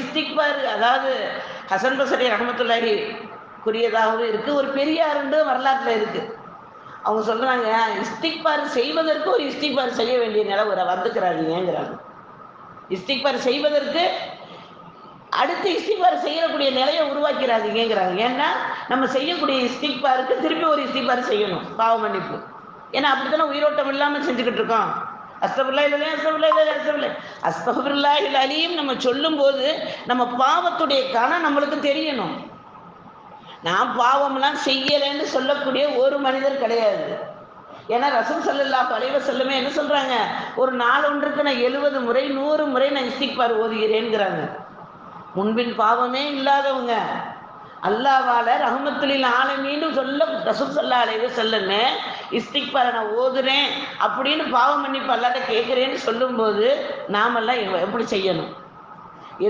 இஸ்திக்பார், அதாவது ஹசன் பஸ்ரி ரஹ்மத்துல்லாஹி குறியதாகவும் இருக்குது, ஒரு பெரியாருண்டு வரலாற்றில் இருக்குது. அவங்க சொல்கிறாங்க, இஸ்திக்பார் செய்வதற்கு ஒரு இஸ்திக்பார் செய்ய வேண்டிய நிலை வந்துக்கிறாதீங்கிறாங்க. இஸ்திக்பார் செய்வதற்கு அடுத்து இஸ்திக்பார் செய்யக்கூடிய நிலையை உருவாக்கிறாதீங்கிறாங்க. ஏன்னா நம்ம செய்யக்கூடிய இஸ்திக்பாருக்கு திருப்பி ஒரு இஸ்திக்பார் செய்யணும், பாவ மன்னிப்பு. ஏன்னா அப்படித்தானே உயிரோட்டம் இல்லாமல் செஞ்சுக்கிட்டு இருக்கோம். அஸ்தக்ஃபிருல்லாஹில் அலீம் நம்ம சொல்லும்போது நம்ம பாவத்துடைய கணம் நம்மளுக்கு தெரியணும். நான் பாவம்லாம் செய்யலைன்னு சொல்லக்கூடிய ஒரு மனிதர் கிடையாது. ஏன்னா ரசூல் ஸல்லல்லாஹு அலைஹி வஸல்லம் என்ன சொல்றாங்க, ஒரு நாள் ஒன்றுக்கு நான் 70 முறை 100 முறை நான் இஸ்திக்பார் ஓதுகிறேன்ங்கிறாங்க. முன்பின் பாவமே இல்லாதவங்க, அல்லாஹ்வால ரஹ்மத்துல் ஆலமீன்னு சொல்ல ரசூல் ஸல்லல்லாஹு அலைஹி வஸல்லம் இஸ்திக்பாரை நான் ஓதுறேன் அப்படின்னு பாவ மன்னிப்பு அல்லாஹ்ட்ட கேட்குறேன்னு சொல்லும்போது நாமெல்லாம் எப்படி செய்யணும்?